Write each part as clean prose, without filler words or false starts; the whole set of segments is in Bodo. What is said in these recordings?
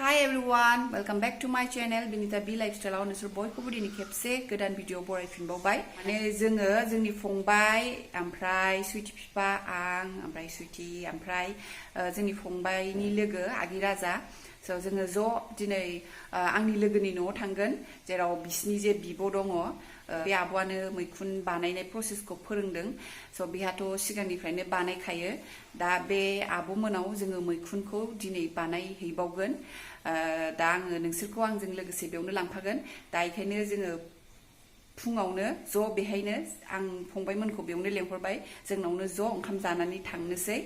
Hi everyone, welcome back to my channel Binita B Lifestyle आव नोंसोर बयखौबो दिनै खेबसे गोदान भिडिअ बरायफिनबावबाय माने जोङो जोंनि फंबाय ओमफ्राय सुइटि फिफा आं ओमफ्राय सुइटि ओमफ्राय जोंनि फंबायनि लोगो आगि राजा स' जोङो ज' दिनै आंनि लोगोनि न'आव थांगोन जेराव बिसिनि जे बिब' दङ बे आब'आनो मैखुन बानायनाय प्रसेसखौ फोरोंदों स' बिहाथ' सिगांनिफ्रायनो बानायखायो दा बे आब' मोनाव जोङो मैखुनखौ दिनै बानायहैबावगोन दा आङो नोंसोरखौ आंजों लोगोसे बेयावनो लांफागोन दा बेखायनो जोङो फुङावनो ज' बेहायनो आं फंबायमोनखौ बेयावनो लेंहरबाय जोंनावनो ज' ओंखाम जानानै थांनोसै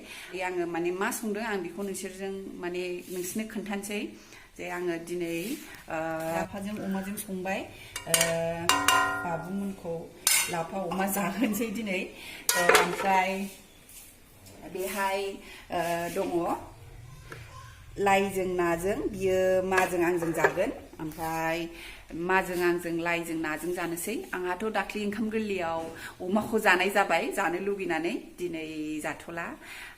आङो माने मा संदों आं बेखौ नोंसोरजों माने नोंसोरनो खोन्थानोसै जे आङो दिनै लाफाजों अमाजों संबाय बाबुमोनखौ लाफा अमा जाहोनोसै दिनै ओमफ्राय बेहाय दङ लाइजों नाजों बियो माजों आंजों जागोन ओमफ्राय माजों आंजों लाइजों नाजों जानोसै आंहाथ' दाख्लि ओंखाम गोरलैयाव अमाखौ जानाय जाबाय जानो लुगैनानै दिनै जाथ'ला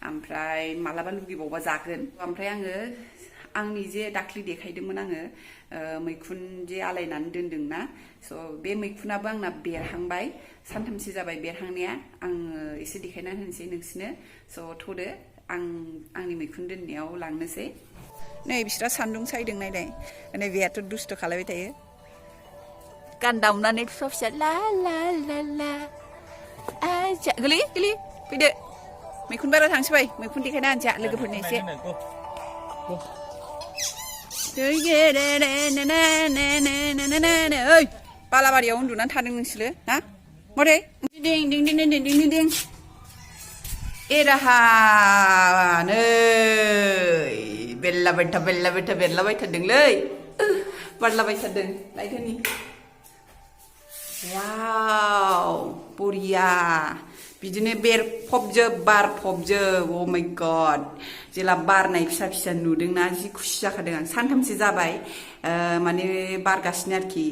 ओमफ्राय मालाबा लुगैबावबा जागोन ओमफ्राय आङो आंनि जे दाख्लि देखायदोंमोन आङो मैखुन जे आलायनानै दोनदोंना स' बे मैखुनाबो आंना बेरहांबाय सानथामसो जाबाय बेरहांनाया आङो एसे देखायना होनोसै नोंसोरनो स' थ'दो आंनि मैखुन दोननायाव लांनोसै नै बिस्रा सान्दुं सायदों नायलाय नै बेहाथ' दुस्थ' खालायबाय थायो गान दामनानै फिसा फिसा ला ला ला ला आजा गोलै गोलै फैदो मैखुन बारा थांसै फै मैखुन देखायना होनोसै लोगोफोरनो एसे ओइ बालाबारियाव उन्दुनानै थादों नोंसोरो ना मरे दिं दिं दिं दिं दिं दिं एराहा नै बेरलाबायथारदोंलै बारलाबायथारदों लायथोनि वाव बरिया बिदिनो बेरफबजोब बारफबजोब अ माय गड जेला बारनाय फिसा फिसा नुदोंना जि खुसि जाखादों आं सानथामसो जाबाय माने बारगासिनो आरोखि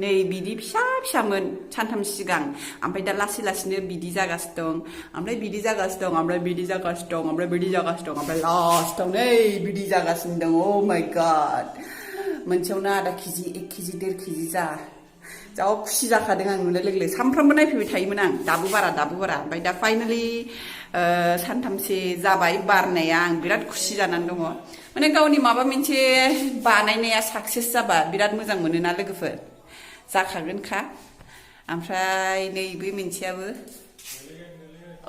नै बिदि फिसा फिसामोन सानथाम सिगां ओमफ्राय दा लासै लासैनो बिदि जागासिनो दं ओमफ्राय बिदि जागासिनो दं ओमफ्राय बिदि जागासिनो दं ओमफ्राय बिदि जागासिनो दं ओमफ्राय लास्टआव नै बिदि जागासिनो दं अ माय गड मोनसेयावनो आधा केजि 1 केजि 1.5 केजि जा खुसि जाखादों आं नुनाय लोगो लोगो सानफ्रामबो नायफैबाय थायोमोन आं दाबो बारा ओमफ्राय दा फाइनालि सानथामसे जाबाय बारनाया आं बिराद खुसि जानानै दङ माने गावनि माबा मोनसे बानायनाया साक्सेस जाबा बिराद मोजां मोनोना लोगोफोर जाखागोनखा ओमफ्राय नैबे मोनसेयाबो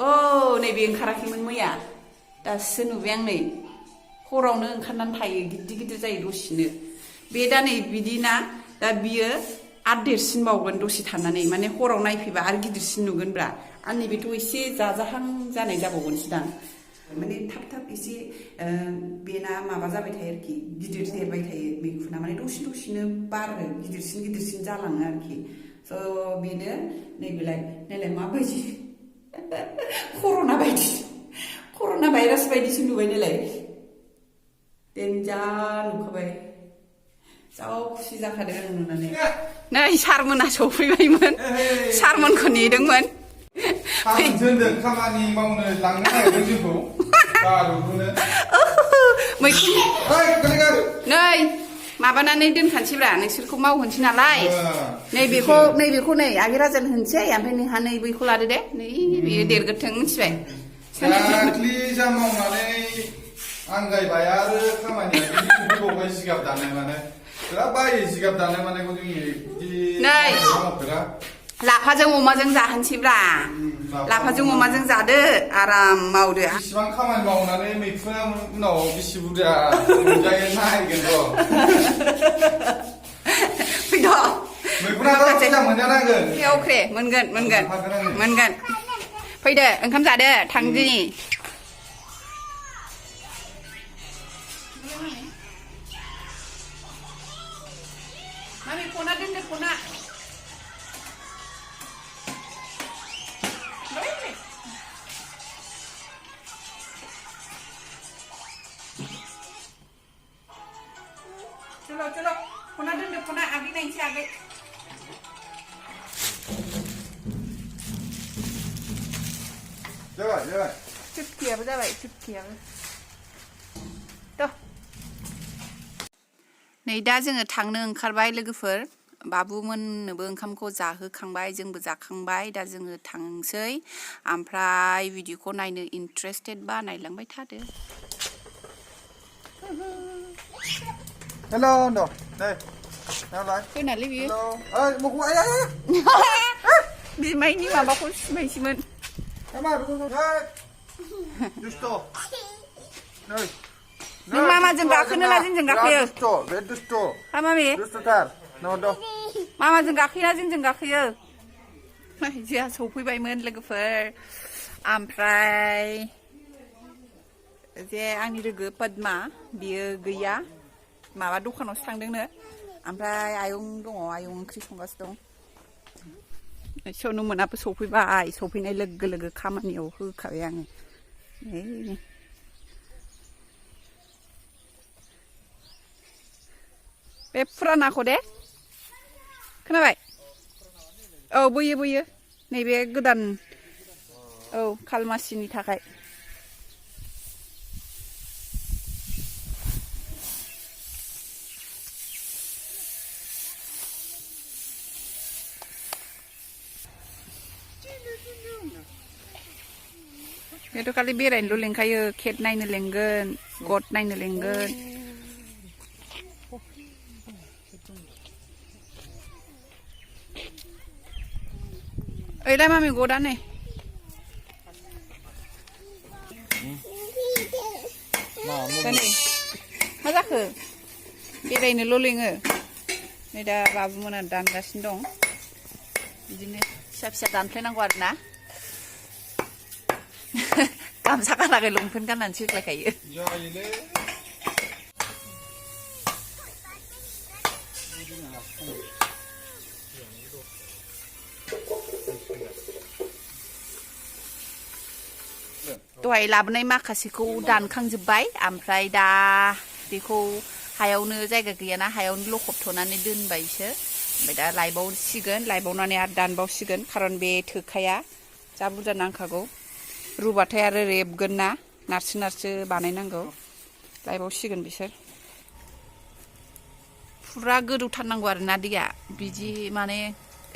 औ नैबे ओंखाराखैमोन मैया दासो नुबाय आं नै हरावनो ओंखारनानै थायो गिदिर गिदिर जायो दसेनो बे दा नै बिदिना दा बियो आरो देरसिनबावगोन दसे थानानै माने हराव नायफैबा आरो गिदिरसिन नुगोनब्रा आरो नैबेथ' एसे जाजाहां जानाय जाबावगोनसो दां माने थाब थाब एसे बेना माबा जाबाय थायो आरोखि गिदिर देरबाय थायो मैखुना माने दसेनो बारो गिदिरसिन जालाङो आरोखि स' बेनो नैबेलाय नायलाय माबायदि कर'ना भाइरास बायदिसो नुबाय नायलाय देन्जार नुखाबाय जा खुसि जाखादों आं नुनानै नै सारमोना सफैबायमोन सारमोनखौ नेदोंमोन खामानि मावनो लांनो नागिरदों जोंखौ मैखुन नै माबानानै दोनखानोसैब्रा नोंसोरखौ मावहोनोसै नालाय नैबेखौ नै आगि राजानो होनोसै ओमफ्राय नोंहा नै बैखौ लादो दे नै बेयो देरगोरथों मिथिबाय दाख्लि जा मावनानै आंगायबाय आरो खामानिया बिदिखौबाय जिगाब दानाय माने बिराद बायो जिगाब दानाय मानेखौ जोंनि नै लाफाजों अमाजों जाहोनोसैब्रा लाफाजों अमाजों जादो आराम मावदो बेसेबां खामानि मावनानै मैखुना उनाव बेसे बुरजा मोनजायो नायगोन र' फैद' मैखुनाथ' बुरजा मोनजानांगोन अके मोनगोन फैदो ओंखाम जादो थांदिनि मामि खना दोनदो खना चलो खना दोनदो खना आगै नायनोसै आगै जाबाय चुटकियाबो जाबाय थ' नै दा जोङो थांनो ओंखारबाय लोगोफोर बाबुमोननोबो ओंखामखौ जाहोखांबाय जोंबो जाखांबाय दा जोङो थांसै ओमफ्राय भिडिअखौ नायनो इन्ट्रेस्टेड बा नायलांबाय थादो Hello, no. Đây. Nào lại. Fैनालै बियो Hello. Ơi, một quả ai. बिमायनि माबाखौ सिमायसैमोन Em ơi, con đây. Dusto. Đây. नों मामाजों गाखोनो ना जोंजों गाखोयो Dusto, be dusto. हा mummy Dusto tar. No, do. मामाजों गाखोयो ना जोंजों गाखोयो जोंहा सफैबायमोन लोगोफोर ओमफ्राय जे आंनि लोगो पद्मा बियो गैया माबा दखानावसो थांदोंनो ओमफ्राय आयं दङ आयं ओंख्रि संगासिनो दं सनु मोनाबो सफैबाय सफैनाय लोगो लोगो खामानियाव होखाबाय आङो बे फुरानाखौ दे खोनाबाय औ बोयो बोयो नैबे गोदान औ खालमासिनि थाखाय बेथ' खालि बेरायनोल' लेंखायो केट नायनो लेंगोन गट नायनो लेंगोन ओइलाय मामि गदा नै मा जाखो बेरायनोल' लेङो नै दा बाबुमोना दानगासिनो दं बिदिनो फिसा फिसा दानफ्लायनांगौ आरो ना गामसा गानाखै लंपेन्ट गाननानै फैखायो दहाय लाबोनाय माखासेखौ दानखांजोब्बाय ओमफ्राय दा बेखौ हायावनो जायगा गैयाना हायावनो लखबथ'नानै दोनबायसो ओमफ्राय दा लायबावनानै आरो दानबावसिगोन खारन बे थोखाया जा बुरजा नांखागौ रुबाथाय आरो रेबगोन ना नारसो नारसो बानायनांगौ लायबावसिगोन बिसोर फुरा गोदौथारनांगौ आरो ना दैया बिदि माने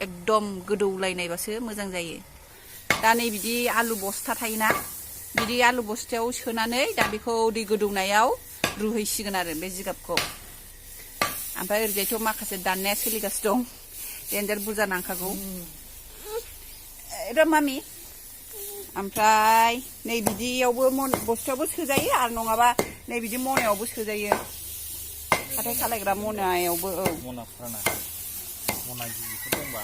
एकदम गोदौलायनायबासो मोजां जायो दा नै बिदि आलु बस्था थायोना बिदि आलु बस्थायाव सोनानै दा बेखौ दै गोदौनायाव रुहैसिगोन आरो बे जिगाबखौ ओमफ्राय ओरैजायथ' माखासे दाननाया सोलिगासिनो दं देन्जार बुरजा नांखागौ र' मामि ओमफ्राय नै बिदियावबो बस्थायावबो सोजायो आरो नङाबा नै बिदि मनायावबो सोजायो हाथाय खालायग्रा मनायावबो औ मना गिदिरफोर दंबा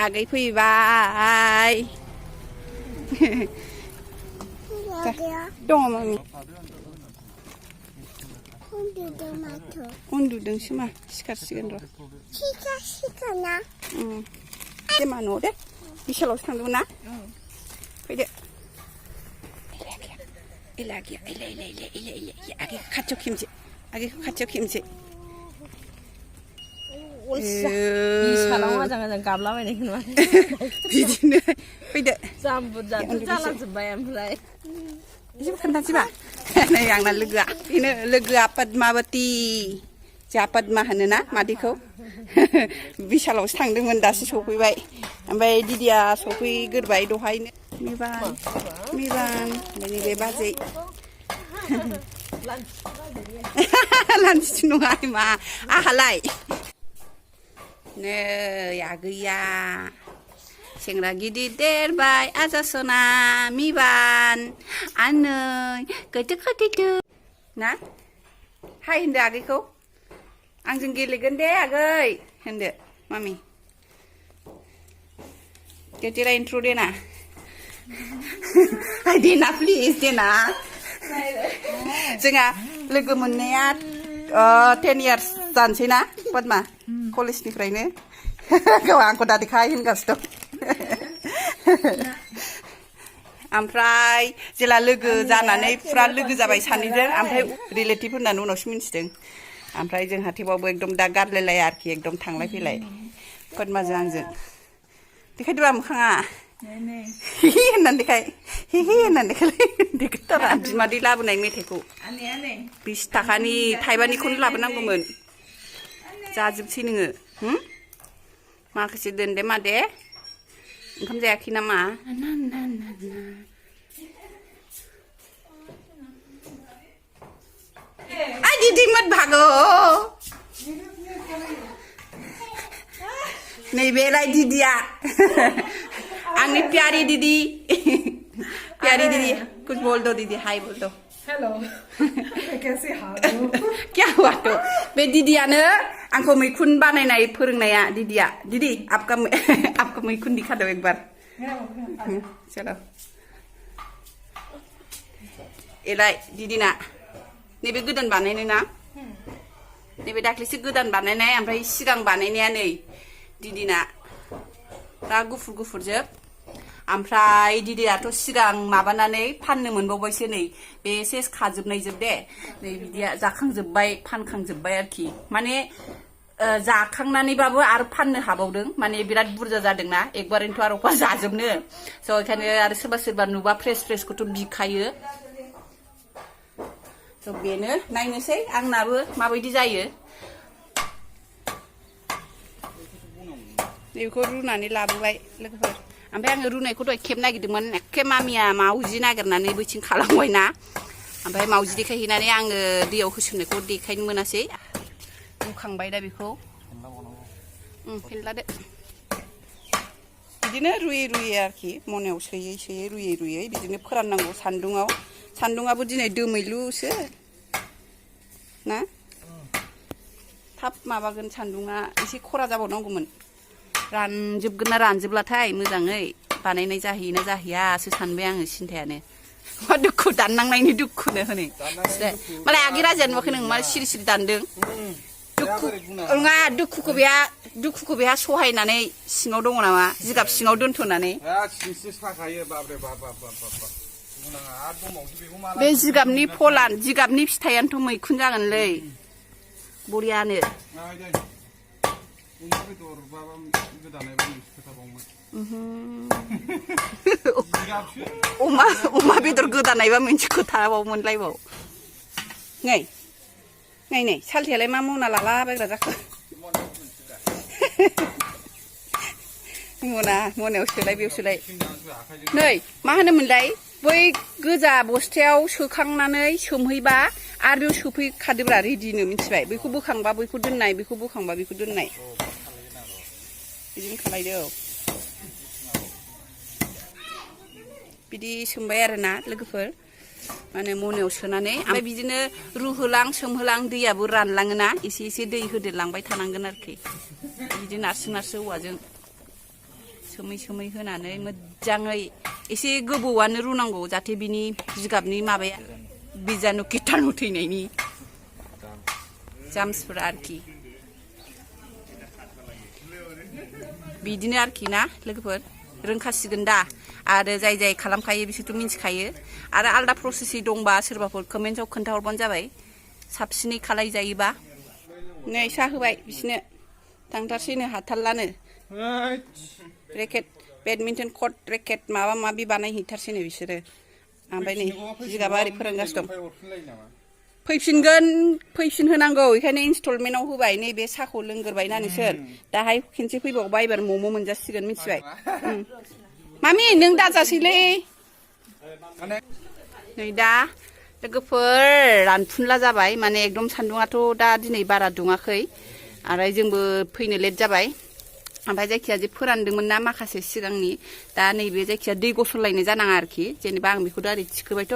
आगै फैबाय दङ मामि उन्दुदोंसो मा सिखारसिगोन र' सिखारना दे मा न' दे बिशालावसो थांदोंमोन ना फैदो आगैखौ खाथियाव खेमसे आगैखौ खाथियाव खेमसे गाबलाबायनायखौ नुवा बिदिनो फैदो जाम्बुर जाम्बुर जालांजोब्बाय ओमफ्राय एसे खोन्थानोसैबा नै आंना लोगोआ बेनो लोगोआ पद्मावती जोंहा पद्मा होनोना मादैखौ बिशालावसो थांदोंमोन दासो सफैबाय ओमफ्राय दिदिया सफैग्रोबाय दहायनो मिबान ओमफ्राय नैबे बाजै लान्चि नङा मा आहालाय नै आगैया सेंग्रा गिदिर देरबाय आजासना मिबान आनै गोदो गोदो ना हाय होनदो आगैखौ आंजों गेलेगोन दे आगै होनदो मामि देना इन्ट्र' देना देना प्लिज देना जोंहा लोगो मोननाया 10 years जानोसै ना पद्मा कलेजनिफ्रायनो गाव आंखौ दादिखाय होनगासिनो दं ओमफ्राय जेला लोगो जानानै फुरा लोगो जाबाय सानैजों ओमफ्राय रिलेटिभ होननानै उनावसो मिन्थिदों ओमफ्राय जोंहा थेवबाबो एकदम दा गारलायलाया आरोखि एकदम थांलाय फैलाय पद्माजों आंजों देखायदोबा मोखाङा होननानै देखाय होननानै देखायथारा बिमादै लाबोनाय मेथाइखौ 20 थाखानि थाइबानिखौनो लाबोनांगौमोन जाजोबसै नोङो माखासे दोनदे मादे ओंखाम जायाखै नामा आई दीदी मत भागो नहीं बेलाय दीदिया आंनि प्यारी दीदी कुछ बोल दो दीदी हाय बोल दो हेलो कैसे हाल हो क्या हुआ तो बे दीदियानो आंखौ मैखुन बानायनाय फोरोंनाया दीदिया दीदी आपका मैखुन दिखा दो एक बार चलो एलाय दीदिना नैबे गोदान बानायनाय ना नैबे दाख्लैसो गोदान बानायनाय ओमफ्राय सिगां बानायनाया नै दीदिना दा गुफुर गुफुरजोब ओमफ्राय दीदियाथ' सिगां माबानानै फाननो मोनबावबायसो नै बे एसे खाजोबनाय जोब दे नै बिदिया जाखांजोबबाय फानखांजोबबाय आरोखि माने जाखांनानैबाबो आरो फाननो हाबावदों माने बिराद बुरजा जादोंना एकबारैनोथ' आरो अखा जाजोबनो स' बेखायनो आरो सोरबा सोरबा नुबा फ्रेसखौथ' बिखायो स' बेनो नायनोसै आंनाबो माबायदि जायो बेखौ रुनानै लाबोबाय लोगोफोर ओमफ्राय आङो रुनायखौ दहाय खेब नागिरदोंमोन एखे मामिया मावजि नागिरनानै बैथिं खालामबायना ओमफ्राय मावजि देखायहैनानै आङो दैयाव होसोमनायखौ देखायनो मोनासै रुखांबाय दा बेखौ फेनलादो बिदिनो रुयै रुयै आरोखि मनायाव सोयै सोयै रुयै रुयै बिदिनो फोराननांगौ सान्दुङाबो दिनै दोमैलुसो ना थाब माबागोन सान्दुङा एसे खरा जाबावनांगौमोन रानजोबगोन ना रानजोबलाथाय मोजाङै बानायनाय जाहैयोना जाहैयासो सानबाय आङो सिन्थायानो मा दुखु दाननांनायनि दुखुनो होनो मालाय आगै राजाया नुवाखै नों मा सिरि सिरि दानदों नङा दुखुखौ बेहा सहायनानै सिङाव दङ नामा जिगाब सिङाव दोनथ'नानै बे जिगाबनि फलान जिगाबनि फिथाइयानोथ' मैखुन जागोनलै बरियानो अमा बेदर गोदानायबा मोनसे खोथाबावमोनलायबाव नै सालथेयालाय मा मना लालाबायग्रा जाखो मनायाव सोलाय बेयाव सोलाय नै मा होनोमोनलाय बै गोजा बस्थायाव सोखांनानै सोमहैबा आरो बेयाव सोफैखादोब्रा रेडिनो मिथिबाय बैखौ बोखांबा बैखौ दोननाय बैखौ बोखांबा बैखौ दोननाय बिदिनो खालायदो बिदि सोमबाय आरोना लोगोफोर माने मनायाव सोनानै ओमफ्राय बिदिनो रुहोलां सोमहोलां दैयाबो रानलाङोना एसे एसे दै होदेरलांबाय थानांगोन आरोखि बिदि नारसो औवाजों सोमै होनानै मोजाङै एसे गोबौआनो रुनांगौ जाहाथे बिनि जिगाबनि माबाया बिजानु कीटाणु थैनायनि जाम्सफोरा आरोखि बिदिनो आरोखि ना लोगोफोर रोंखासिगोन दा आरो जाय खालामखायो बिसोरथ' मिथिखायो आरो आलदा प्रसेसै दंबा सोरबाफोर कमेन्टआव खोन्थाहरबानो जाबाय साबसिनै खालायजायोबा नै साहा होबाय बिसोरनो थांथारसैनो हाथारलानो रेकेट बेडमिन्टन कर्ट रेकेट माबा माबि बानायहैथारसैनो बिसोरो ओमफ्राय नै जिगाबा ओरै फोरोंगासिनो दं फैफिन होनांगौ बेखायनो इनस्टलमेन्टआव होबाय नैबे साहाखौ लोंगोरबायना नोंसोर दाहाय खेनसे फैबावबा एबार मम' मोनजासिगोन मिथिबाय मामि नों दाजासैलै नै दा लोगोफोर रानफुनला जाबाय माने एकदम सान्दुङाथ' दा दिनै बारा दुङाखै आरो जोंबो फैनो लेट जाबाय ओमफ्राय जायखिया जे फोरानदोंमोन ना माखासे सिगांनि दा नैबे जायखिया दै गसरलायनाय जानाङा आरोखि जेनेबा आं बेखौ दा ओरै थिखोबायथ'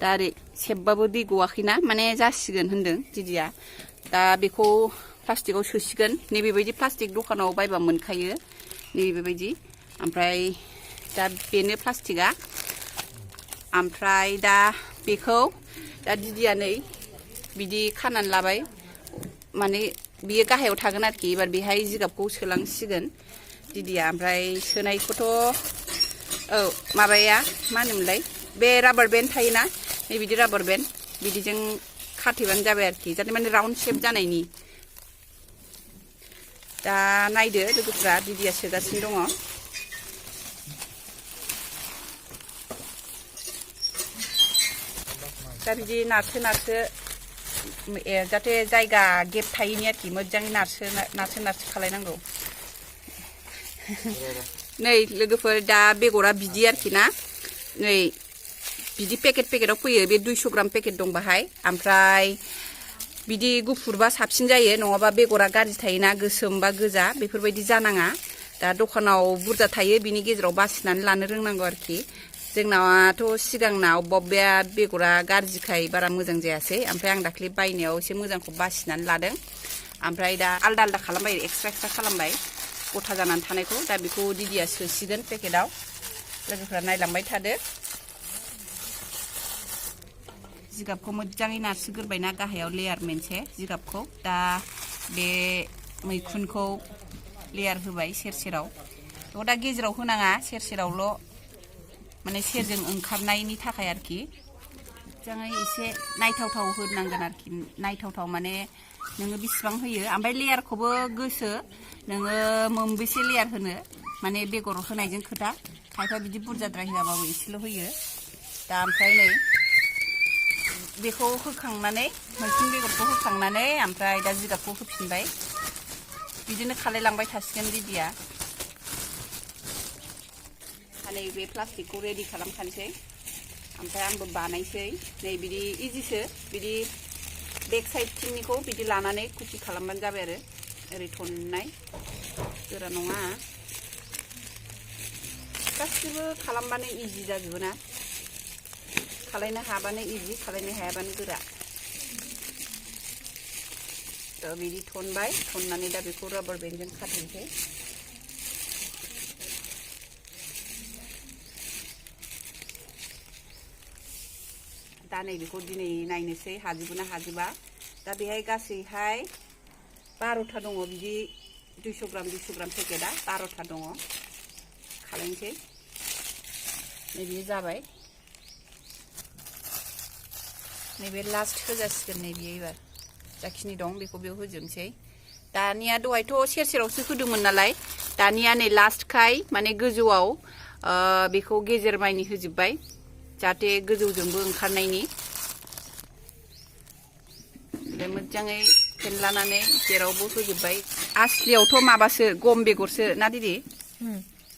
दा ओरै सेबबाबो दै गवाखैना माने जासिगोन होनदों दिदिया दा बेखौ प्लास्टिकआव सोसिगोन नैबेबायदि प्लास्टिक दखानाव बायबा मोनखायो नैबेबायदि ओमफ्राय दा बेनो प्लास्टिकआ ओमफ्राय दा बेखौ दा दिदिया नै बिदि खानानै लाबाय माने बियो गाहायाव थागोन आरोखि एबार बेहाय जिगाबखौ सोलांसिगोन दिदिया ओमफ्राय सोनायखौथ' औ माबाया मा होनोमोनलाय बे राबार बेन्ड थायोना नै बिदि राबार बेन्ड बिदिजों खाथेबानो जाबाय आरोखि जाहाथे माने राउन्ड शेप जानायनि दा नायदो लोगोफ्रा दिदिया सोगासिनो दङ दा बिदि नारसो जाहाथे जायगा गेप थायैनि आरोखि मोजाङै नारसो खालायनांगौ नै लोगोफोर दा बेगरा बिदि आरोखि ना नै बिदि पेकेटाव फैयो बे 200 ग्राम पेकेट दं बाहाय ओमफ्राय बिदि गुफुरबा साबसिन जायो नङाबा बेगरा गाज्रि थायोना गोसोम बा गोजा बेफोरबायदि जानाङा दा दखानाव बुरजा थायो बिनि गेजेराव बासिनानै लानो रोंनांगौ आरोखि जोंनाथ' सिगांनाव बबेया बेगरा गाज्रिखाय बारा मोजां जायासै ओमफ्राय आं दाख्लै बायनायाव एसे मोजांखौ बासिनानै लादों ओमफ्राय दा आलदा खालामबाय एक्सट्रा खालामबाय गथा जानानै थानायखौ दा बेखौ दिदिया सोसिगोन पेकेटाव लोगोफोरा नायलांबाय थादो जिगाबखौ मोजाङै नारसिगोरबायना गाहायाव लेयार मोनसे जिगाबखौ दा बे मैखुनखौ लेयार होबाय सेर-सेराव बेखौ दा गेजेराव होनाङा सेर-सेरावल' माने सेरजों ओंखारनायनि थाखाय आरोखि मोजाङै एसे नायथावथाव होनांगोन आरोखि नायथावथाव माने नोङो बिसिबां होयो ओमफ्राय लेयारखौबो गोसो नोङो मोनबेसे लेयार होनो माने बेगर होनायजों खोथा खायफा बिदि बुरजाद्राय होआबाबो एसेल' होयो दा ओमफ्राय नै बेखौ होखांनानै मैखुन बेगरखौ होखांनानै ओमफ्राय दा जिगाबखौ होफिनबाय बिदिनो खालायलांबाय थासिगोन दिदिया नै बे प्लास्टिकखौ रेडि खालामखानोसै ओमफ्राय आंबो बानायसै नै बिदि इजिसो बिदि बेक साइडथिंनिखौ बिदि लानानै कुचि खालामबानो जाबाय आरो ओरै थननाय गोरा नङा गासिबो खालामबानो इजि जाजोबो ना खालायनो हाबानो इजि खालायनो हायाबानो गोरा थ' बिदि थनबाय थननानै दा बेखौ राबार बेन्डजों खाथेनोसै दा नै बेखौ दिनै नायनोसै हाजोबो ना हाजोबा दा बेहाय गासैहाय 12था दङ बिदि 200 ग्राम पेकेटआ 12था दङ खालायनोसै नै बियो जाबाय नैबे लास्ट होजासिगोन नै बियो एबार जाखिनि दं बेखौ बेयाव होजोबनोसै दानिया दहायथ' सेर-सेरावसो होदोंमोन नालाय दानिया नै लास्टखाय माने गोजौआव बेखौ गेजेर माइनि होजोबबाय जाहाथे गोजौजोंबो ओंखारनायनि बे मोजाङै फेनलानानै जेरावबो होजोबबाय आसलियावथ' माबासो गम बेगरसो ना दिदि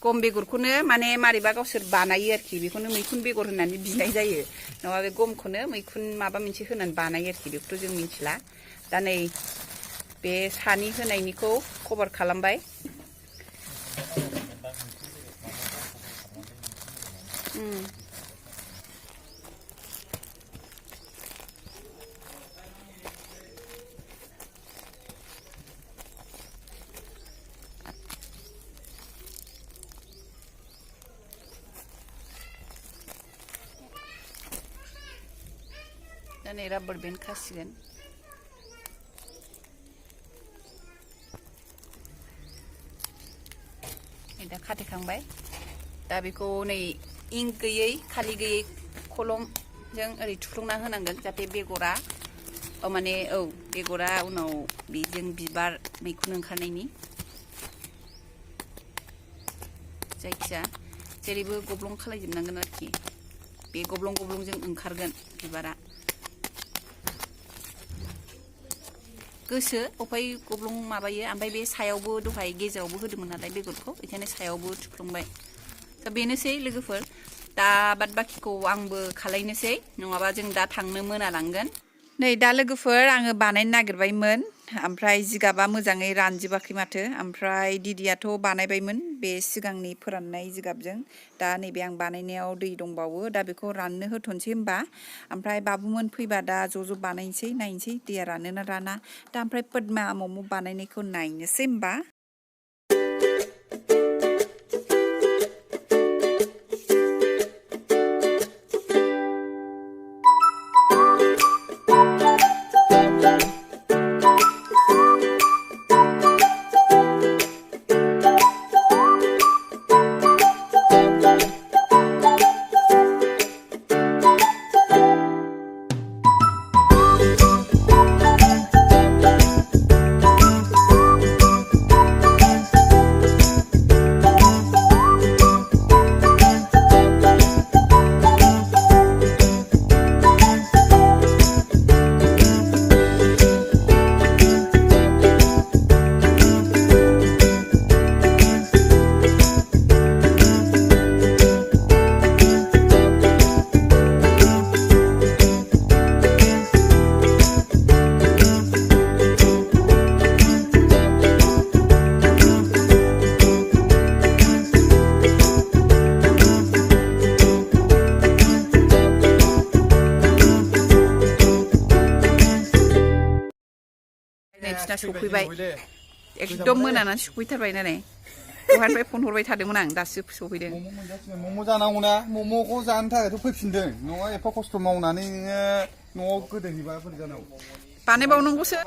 गम बेगरखौनो माने मारैबा गावसोर बानायो आरोखि बेखौनो मैखुन बेगर होननानै बिनाय जायो नङाबा बे गमखौनो मैखुन माबा मोनसे होनानै बानायो आरोखि बेखौथ' जों मिथिला दा नै बे सानि होनायनिखौ कभार खालामबाय दा नै राबार बेन्ड खासिगोन दा खाथेखांबाय दा बेखौ नै इंक गैयै खालि गैयै कलमजों ओरै थुफ्लंना होनांगोन जाहाथे बेगरा माने बेगरा उनाव बेजों बिबार मैखुन ओंखारनायनि जायखिया जेरैबो गब्लं खालायजोबनांगोन आरोखि बे गब्लंजों ओंखारगोन बिबारा गोसो अफाय गब्लं माबायो ओमफ्राय बे सायावबो दहाय गेजेरावबो होदोंमोन नालाय बेगरखौ बेखायनो सायावबो थुफ्लंबाय दा बेनोसै लोगोफोर दा बाद बाखिखौ आंबो खालायनोसै नङाबा जों दा थांनो मोनालांगोन नै दा लोगोफोर आङो बानायनो नागिरबायमोन ओमफ्राय जिगाबा मोजाङै रानजोबाखै माथो ओमफ्राय दिदियाथ' बानायबायमोन बे सिगांनि फोराननाय जिगाबजों दा नैबे आं बानायनायाव दै दंबावो दा बेखौ राननो होथ'नोसै होमबा ओमफ्राय बाबुमोन फैबा दा ज' बानायनोसै नायनोसै दैया रानो ना राना दा ओमफ्राय पद्मा मम' बानायनायखौ नायनोसै होमबा नै बिसिना सफैबाय एकदम मोनानानै सफैथारबाय नालाय दहायनिफ्राय फन हरबाय थादोंमोन आं दासो सफैदों मम' मोनजासिगोन मम' जानांगौना मम'खौ जानो थाखायथ' फैफिनदों नङा एफा खस्थ' मावनानै नोङो न'आव गोदोहैबा बोरै जानांगौ बानायबावनांगौसो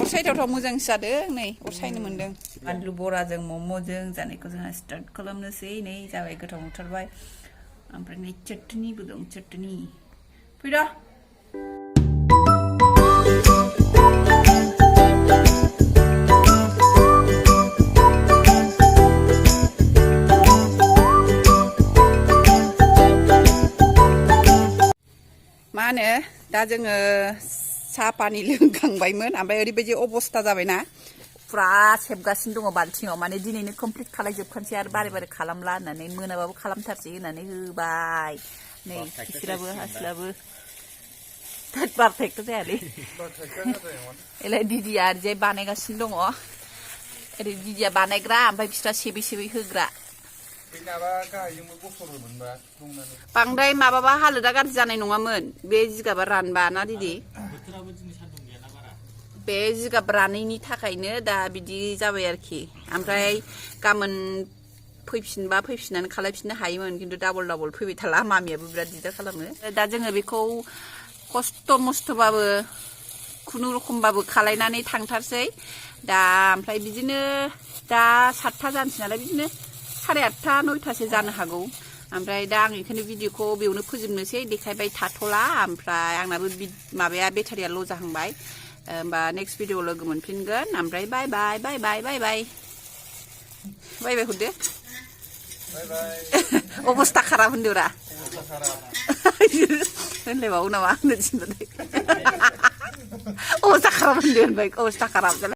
अर सायथावथाव मोजांसो जादों नै अर सायनो मोन्दों बानलु बराजों मम'जों जानायखौ जोंहा स्टार्ट खालामनोसै नै जाबाय गोथाव नुथारबाय ओमफ्राय नै चटनिबो दं चटनि फैद' मा होनो दा जोङो साहा पानि लोंखांबायमोन ओमफ्राय ओरैबायदि अबस्था जाबायना फुरा सेबगासिनो दङ बाल्थिङाव माने दिनैनो कमप्लिट खालामजोबखानोसै आरो बारे बारे खालामला होननानै मोनाबाबो खालामथारसै होननानै होबाय नै खिसिराबो हास्लाबो पारफेक्ट जायालै एलाय दिदिया ओरैजाय बानायगासिनो दङ ओरै दिदिया बानायग्रा ओमफ्राय बिस्रा सेबै सेबै होग्रा बांद्राय माबाबा हालोदा गाज्रि जानाय नङामोन बे जिगाबा रानबा ना दिदि बे जिगाब रानैनि थाखायनो दा बिदि जाबाय आरोखि ओमफ्राय गाबोन फैफिनबा फैफिननानै खालायफिननो हायोमोन खिन्थु डाबल डाबल फैबाय थाला मामियाबो बिराद दिगदार खालामो दा जोङो बेखौ खस्थ' मस्थ'बाबो खुनुरुखुमबाबो खालायनानै थांथारसै दा ओमफ्राय बिदिनो दा 7था जानोसै नालाय बिदिनो 8:30 9थासो जानो हागौ ओमफ्राय दा आं बेखायनो भिडिअखौ बेयावनो फोजोबनोसै देखायबाय थाथ'ला ओमफ्राय आंनाबो माबाया बेटारिया ल' जाहांबाय होमबा नेक्स्ट भिडिअ लोगो मोनफिनगोन ओमफ्राय बाय बाय बाय बाय बाय बाय बाय बाय हरदो अबस्था खाराब होनदोरा होनलायबावो नामा होननो थिनबाथाय अबस्था खाराब होनदो होनबाय अबस्था खाराब